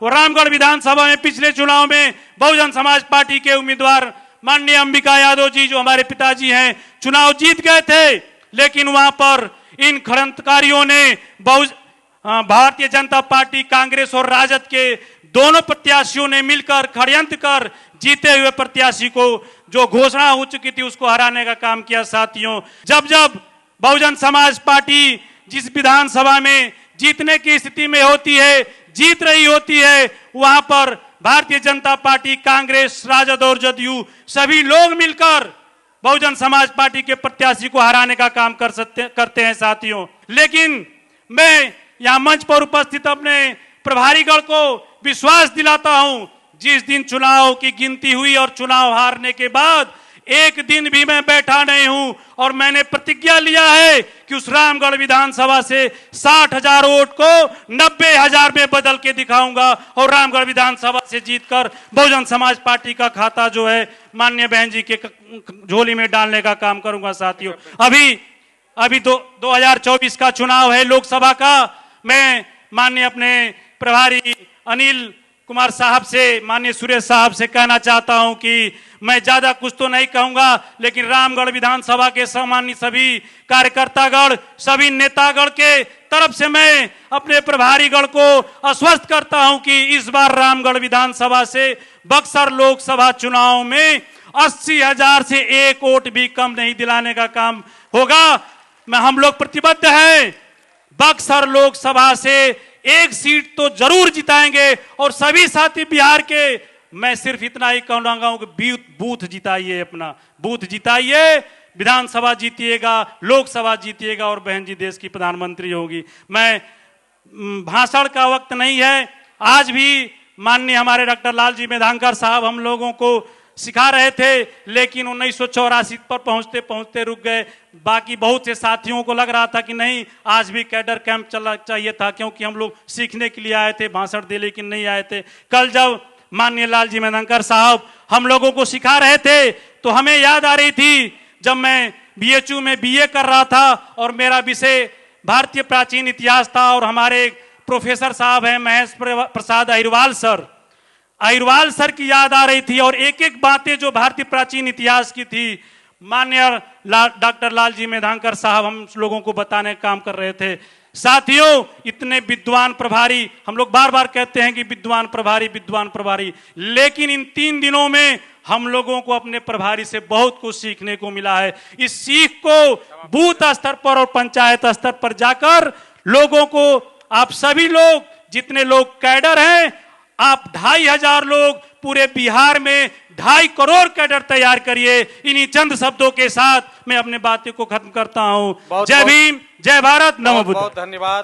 और रामगढ़ विधानसभा में पिछले चुनाव में बहुजन समाज पार्टी के उम्मीदवार माननीय अंबिका यादव जी, जो हमारे पिताजी हैं, चुनाव जीत गए थे। लेकिन वहां पर इन खड़ंतकारियों ने भारतीय जनता पार्टी, कांग्रेस और राजद के दोनों प्रत्याशियों ने मिलकर षड्यंत्र कर जीते हुए प्रत्याशी को, जो घोषणा हो चुकी थी, उसको हराने का काम किया। साथियों, जब जब बहुजन समाज पार्टी जिस विधानसभा में जीतने की स्थिति में होती है, जीत रही होती है, वहां पर भारतीय जनता पार्टी, कांग्रेस, राजद और जदयू सभी लोग मिलकर बहुजन समाज पार्टी के प्रत्याशी को हराने का काम करते हैं। साथियों, लेकिन मैं यहां मंच पर उपस्थित अपने प्रभारीगण को विश्वास दिलाता हूं, जिस दिन चुनाव की गिनती हुई और चुनाव हारने के बाद एक दिन भी मैं बैठा नहीं हूं और मैंने प्रतिज्ञा लिया है कि उस रामगढ़ विधानसभा से 60,000 वोट को 90,000 में बदल के दिखाऊंगा और रामगढ़ विधानसभा से जीतकर बहुजन समाज पार्टी का खाता जो है माननीय बहन जी के झोली में डालने का काम करूंगा। साथियों, अभी 2024 का चुनाव है, लोकसभा का। मैं माननीय अपने प्रभारी अनिल कुमार साहब से, माननीय सुरेश साहब से कहना चाहता हूं कि मैं ज्यादा कुछ तो नहीं कहूंगा, लेकिन रामगढ़ विधानसभा के सामान्य सभी कार्यकर्तागण, सभी नेतागण के तरफ से मैं अपने प्रभारीगण को आश्वस्त करता हूं कि इस बार रामगढ़ विधानसभा से बक्सर लोकसभा चुनाव में 80,000 से एक वोट भी कम नहीं दिलाने का काम होगा। हम लोग प्रतिबद्ध हैं, बक्सर लोकसभा से एक सीट तो जरूर जिताएंगे। और सभी साथी बिहार के, मैं सिर्फ इतना ही कहूंगा कि बूथ जिताइए, अपना बूथ जिताइए, विधानसभा जीतिएगा, लोकसभा जीतिएगा और बहन जी देश की प्रधानमंत्री होगी। मैं भाषण का वक्त नहीं है। आज भी माननीय हमारे डॉक्टर लालजी मेधांकर साहब हम लोगों को सिखा रहे थे, लेकिन 1984 पर पहुंचते पहुंचते रुक गए। बाकी बहुत से साथियों को लग रहा था कि नहीं, आज भी कैडर कैंप चलना चाहिए था, क्योंकि हम लोग सीखने के लिए आए थे, भाषण दे लेकिन नहीं आए थे। कल जब माननीय लालजी मेधांकर साहब हम लोगों को सिखा रहे थे तो हमें याद आ रही थी जब मैं बीएचयू में बीए कर रहा था और मेरा विषय भारतीय प्राचीन इतिहास था और हमारे प्रोफेसर साहब हैं महेश प्रसाद अहिरवाल सर की याद आ रही थी और एक एक बातें जो भारतीय प्राचीन इतिहास की थी माननीय डॉक्टर लालजी मेधांकर साहब हम लोगों को बताने का काम कर रहे थे। साथियों, इतने विद्वान प्रभारी, हम लोग बार बार कहते हैं कि विद्वान प्रभारी, लेकिन इन 3 दिनों में हम लोगों को अपने प्रभारी से बहुत कुछ सीखने को मिला है। इस सीख को बूथ स्तर पर और पंचायत स्तर पर जाकर लोगों को, आप सभी लोग जितने लोग कैडर हैं, आप 2,500 लोग पूरे बिहार में 2.5 करोड़ कैडर तैयार करिए। इन्हीं चंद शब्दों के साथ मैं अपने बातों को खत्म करता हूं। जय भीम, जय भारत, नमो बुद्ध। बहुत धन्यवाद।